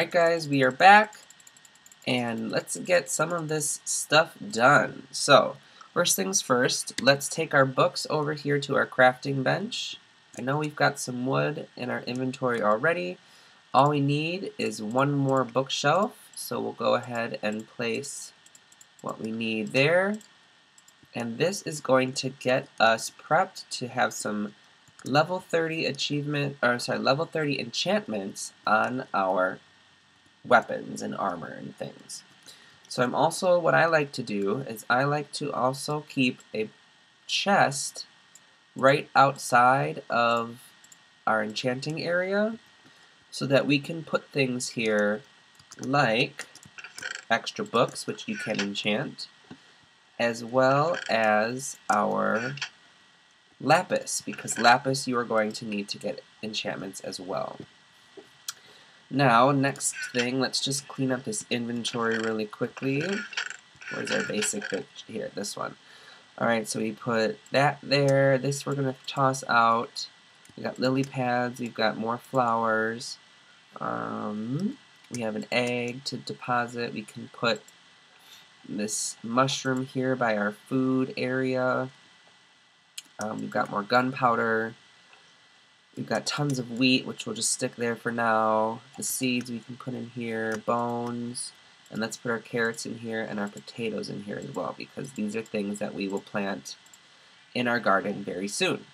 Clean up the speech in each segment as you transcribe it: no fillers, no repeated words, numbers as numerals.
Alright guys, we are back, and let's get some of this stuff done. So, first things first, let's take our books over here to our crafting bench. I know we've got some wood in our inventory already. All we need is one more bookshelf, so we'll go ahead and place what we need there. And this is going to get us prepped to have some level 30 level 30 enchantments on our weapons and armor and things. So what I like to do is I like to also keep a chest right outside of our enchanting area so that we can put things here like extra books, which you can enchant, as well as our lapis, because lapis you are going to need to get enchantments as well. Now, next thing, let's just clean up this inventory really quickly. Where's our basic bit? Here, this one. Alright, so we put that there. This we're going to toss out. We got lily pads, we've got more flowers. We have an egg to deposit. We can put this mushroom here by our food area. We've got more gunpowder. We've got tons of wheat, which we'll just stick there for now. The seeds we can put in here, bones, and let's put our carrots in here and our potatoes in here as well, because these are things that we will plant in our garden very soon.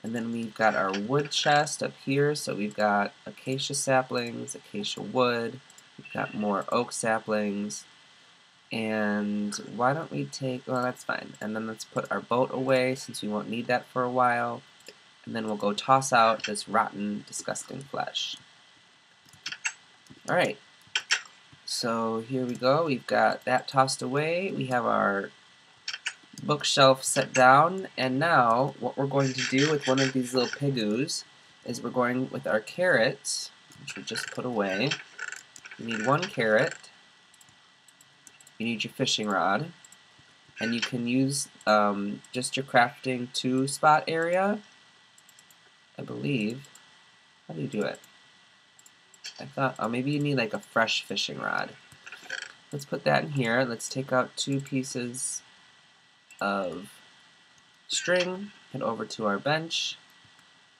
And then we've got our wood chest up here, so we've got acacia saplings, acacia wood, we've got more oak saplings, and why don't we take, well that's fine, and then let's put our boat away since we won't need that for a while. And then we'll go toss out this rotten, disgusting flesh. Alright, so here we go. We've got that tossed away. We have our bookshelf set down. And now, what we're going to do with one of these little pigoos is we're going with our carrots, which we just put away. You need one carrot. You need your fishing rod. And you can use just your crafting 2-spot area, I believe. How do you do it? I thought, oh, maybe you need like a fresh fishing rod. Let's put that in here. Let's take out 2 pieces of string, head over to our bench,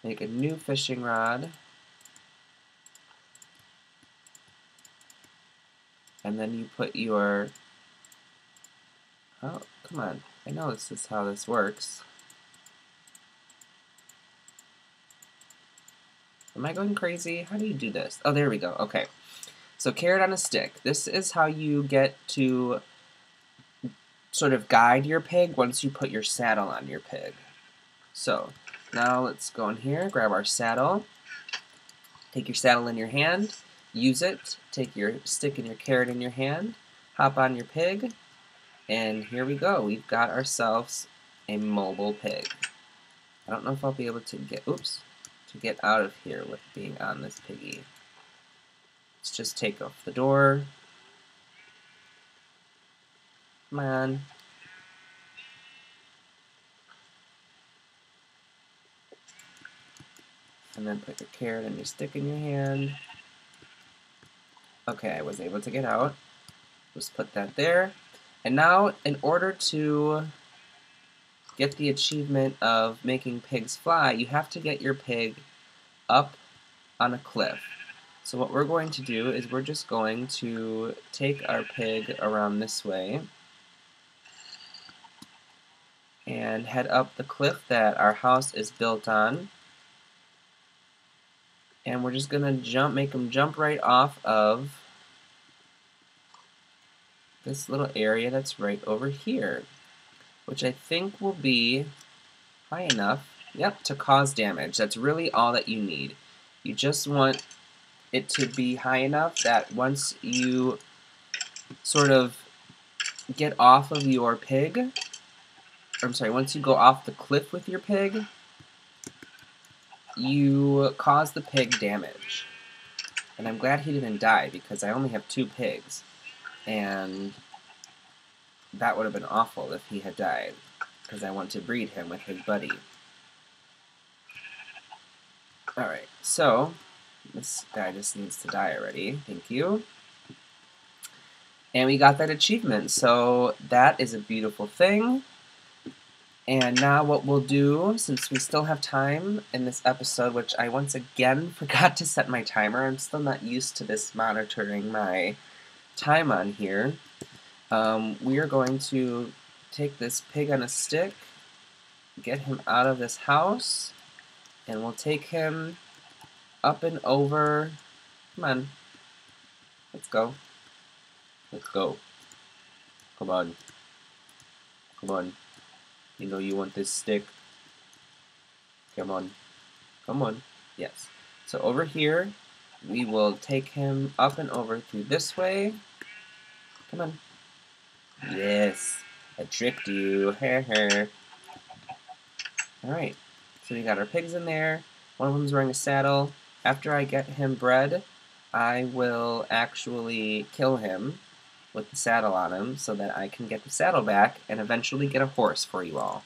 make a new fishing rod, and then you put your, oh, come on, I know this is how this works. Am I going crazy? How do you do this? Oh, there we go. Okay. So carrot on a stick. This is how you get to sort of guide your pig once you put your saddle on your pig. So now let's go in here, grab our saddle, take your saddle in your hand, use it, take your stick and your carrot in your hand, hop on your pig, and here we go. We've got ourselves a mobile pig. I don't know if I'll be able to get out of here with being on this piggy. Let's just take off the door. Come on. And then put your carrot and your stick in your hand. Okay, I was able to get out. Just put that there. And now, in order to get the achievement of making pigs fly, you have to get your pig up on a cliff. So what we're going to do is we're just going to take our pig around this way and head up the cliff that our house is built on. And we're just going to make him jump right off of this little area that's right over here, which I think will be high enough, yep, to cause damage. That's really all that you need. You just want it to be high enough that once you sort of get off of your pig, or I'm sorry, once you go off the cliff with your pig, you cause the pig damage. And I'm glad he didn't die, because I only have 2 pigs, and that would have been awful if he had died, because I want to breed him with his buddy. Alright, so This guy just needs to die already. Thank you. And we got that achievement, so that is a beautiful thing. And now what we'll do, since we still have time in this episode, which I once again forgot to set my timer, I'm still not used to this monitoring my time on here. We are going to take this pig on a stick, get him out of this house, and we'll take him up and over. Come on. Let's go. Let's go. Come on. Come on. You know you want this stick. Come on. Come on. Yes. So over here, we will take him up and over through this way. Come on. Yes. I tricked you. Alright. So we got our pigs in there. One of them's wearing a saddle. After I get him bred, I will actually kill him with the saddle on him so that I can get the saddle back and eventually get a horse for you all.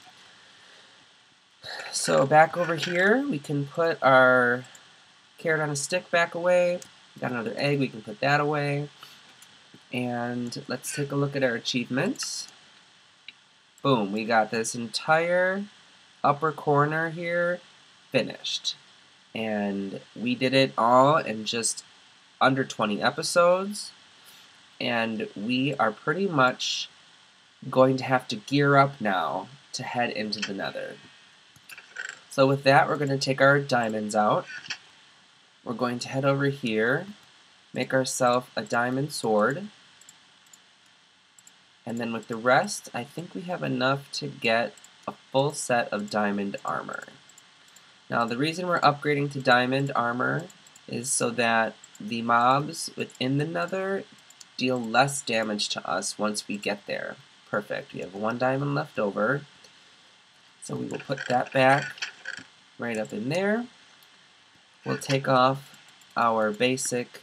So back over here, we can put our carrot on a stick back away. Got another egg, we can put that away. And let's take a look at our achievements. Boom, we got this entire upper corner here finished. And we did it all in just under 20 episodes. And we are pretty much going to have to gear up now to head into the Nether. So with that, we're going to take our diamonds out. We're going to head over here, make ourselves a diamond sword. And then with the rest, I think we have enough to get a full set of diamond armor. Now the reason we're upgrading to diamond armor is so that the mobs within the Nether deal less damage to us once we get there. Perfect. We have 1 diamond left over. So we will put that back right up in there. We'll take off our basic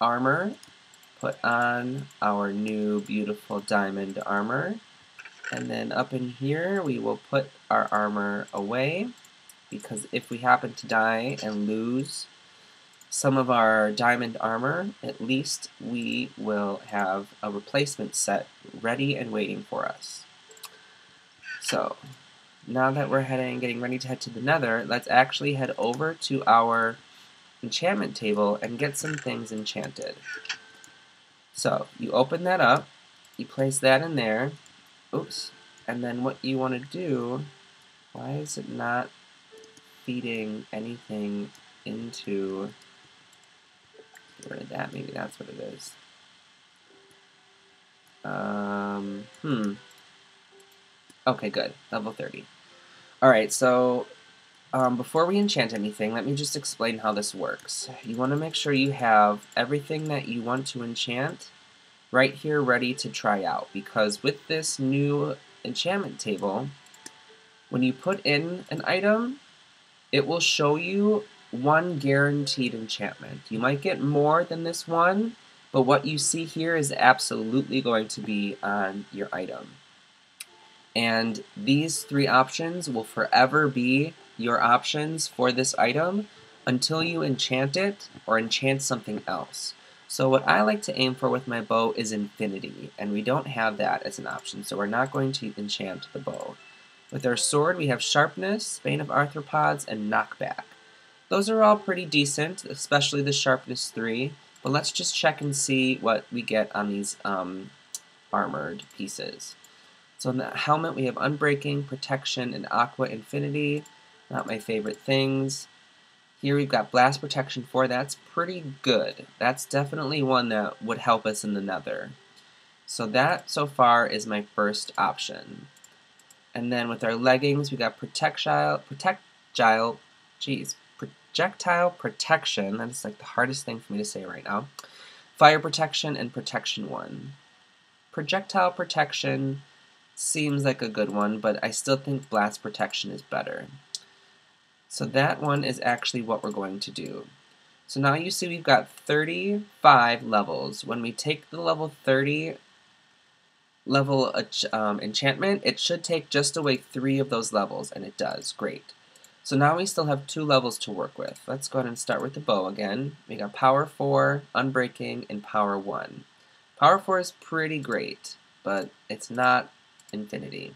armor, put on our new beautiful diamond armor, and then up in here we will put our armor away, because if we happen to die and lose some of our diamond armor, at least we will have a replacement set ready and waiting for us. So now that we're getting ready to head to the Nether, let's actually head over to our enchantment table and get some things enchanted. So you open that up, you place that in there, oops, and then what you want to do, why is it not feeding anything into, where did that, maybe that's what it is. Okay, good, level 30. Alright, so before we enchant anything, let me just explain how this works. You want to make sure you have everything that you want to enchant right here ready to try out, because with this new enchantment table, when you put in an item, it will show you 1 guaranteed enchantment. You might get more than this one, but what you see here is absolutely going to be on your item. And these 3 options will forever be your options for this item until you enchant it or enchant something else. So what I like to aim for with my bow is infinity, and we don't have that as an option, so we're not going to enchant the bow. With our sword, we have sharpness, bane of arthropods, and knockback. Those are all pretty decent, especially the sharpness 3, but let's just check and see what we get on these armored pieces. So in the helmet, we have unbreaking, protection, and aqua infinity. Not my favorite things. Here we've got blast protection 4. That's pretty good. That's definitely one that would help us in the Nether. So that, so far, is my first option. And then with our leggings, we got projectile protection. That's like the hardest thing for me to say right now. Fire protection and protection 1. Projectile protection seems like a good one, but I still think blast protection is better. So that one is actually what we're going to do. So now you see we've got 35 levels. When we take the level 30 enchantment, it should take just away 3 of those levels, and it does. Great. So now we still have 2 levels to work with. Let's go ahead and start with the bow again. We got Power 4, Unbreaking, and Power 1. Power 4 is pretty great, but it's not infinity.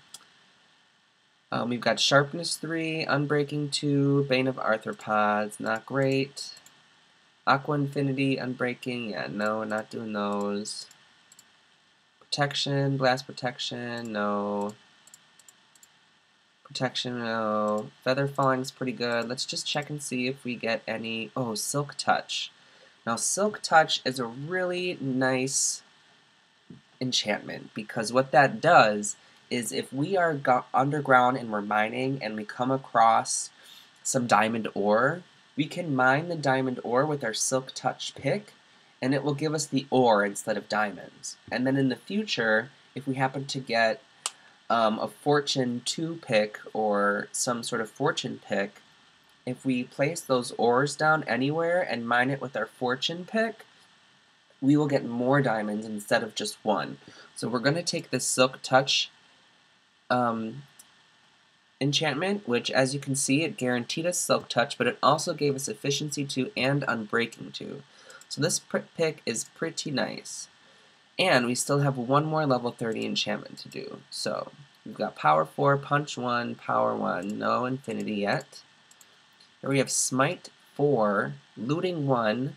We've got Sharpness 3, Unbreaking 2, Bane of Arthropods, not great. Aqua Infinity, Unbreaking, yeah, no, not doing those. Protection, Blast Protection, no. Protection, no. Feather Falling's pretty good. Let's just check and see if we get any... Oh, Silk Touch. Now, Silk Touch is a really nice enchantment, because what that does is if we are underground and we're mining and we come across some diamond ore, we can mine the diamond ore with our Silk Touch pick, and it will give us the ore instead of diamonds. And then in the future, if we happen to get a Fortune 2 pick or some sort of Fortune pick, if we place those ores down anywhere and mine it with our Fortune pick, we will get more diamonds instead of just one. So we're going to take this Silk Touch enchantment, which, as you can see, it guaranteed us Silk Touch, but it also gave us Efficiency 2 and Unbreaking 2. So this pick is pretty nice. And we still have one more level 30 enchantment to do. So we've got Power 4, Punch 1, Power 1, no Infinity yet. Here we have Smite 4, Looting 1,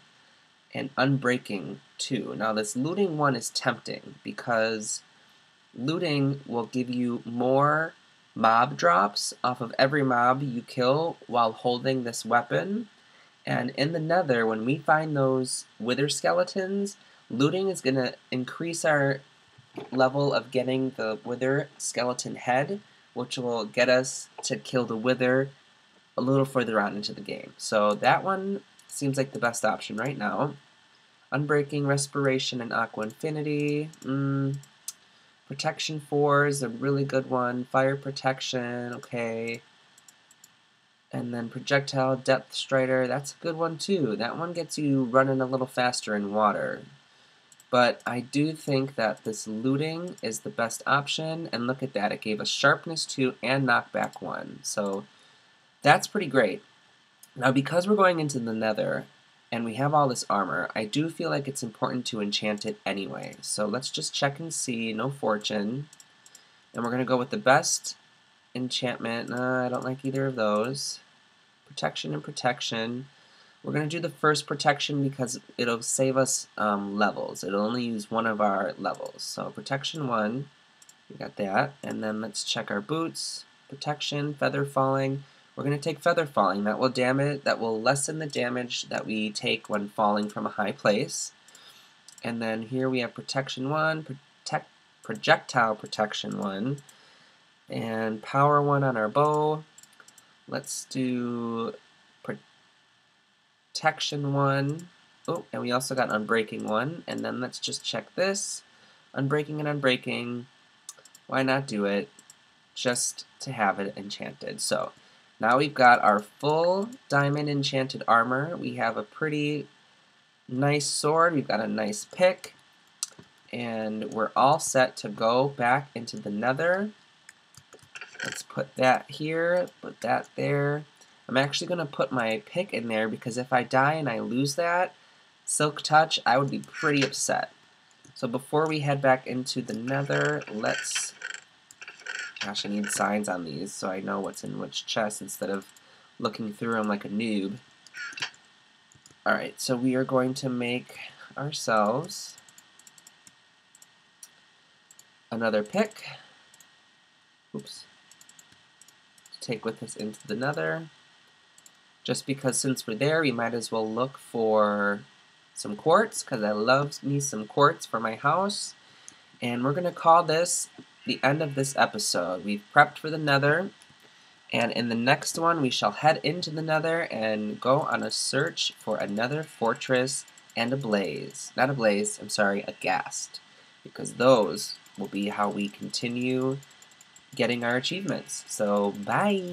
and Unbreaking 2. Now this Looting 1 is tempting because looting will give you more mob drops off of every mob you kill while holding this weapon. And in the Nether, when we find those wither skeletons, looting is going to increase our level of getting the wither skeleton head, which will get us to kill the wither a little further on into the game. So that one seems like the best option right now. Unbreaking, Respiration, and Aqua Infinity. Protection 4 is a really good one. Fire Protection, okay. And then Projectile, Depth Strider, that's a good one too. That one gets you running a little faster in water. But I do think that this looting is the best option, and look at that, it gave us Sharpness 2 and Knockback 1. So that's pretty great. Now because we're going into the Nether, and we have all this armor, I do feel like it's important to enchant it anyway. So let's just check and see, no Fortune. And we're going to go with the best enchantment. I don't like either of those. Protection and Protection. We're going to do the first Protection because it'll save us levels. It'll only use one of our levels. So Protection 1, we got that. And then let's check our boots. Protection, Feather Falling. We're going to take Feather Falling. That will lessen the damage that we take when falling from a high place. And then here we have Protection 1, Projectile Protection 1, and Power 1 on our bow. Let's do Protection 1. Oh, and we also got Unbreaking 1. And then let's just check this. Unbreaking and Unbreaking. Why not do it? Just to have it enchanted. So now we've got our full diamond enchanted armor. We have a pretty nice sword. We've got a nice pick. And we're all set to go back into the Nether. Let's put that here, put that there. I'm actually going to put my pick in there because if I die and I lose that Silk Touch, I would be pretty upset. So before we head back into the Nether, let's... Gosh, I need signs on these so I know what's in which chest instead of looking through them like a noob. Alright, so we are going to make ourselves another pick. Oops. To take with us into the Nether. Just because since we're there, we might as well look for some quartz, because I love me some quartz for my house. And we're going to call this the end of this episode. We've prepped for the Nether, and in the next one we shall head into the Nether and go on a search for another fortress and a blaze. Not a blaze, I'm sorry, a ghast. Because those will be how we continue getting our achievements. So, bye!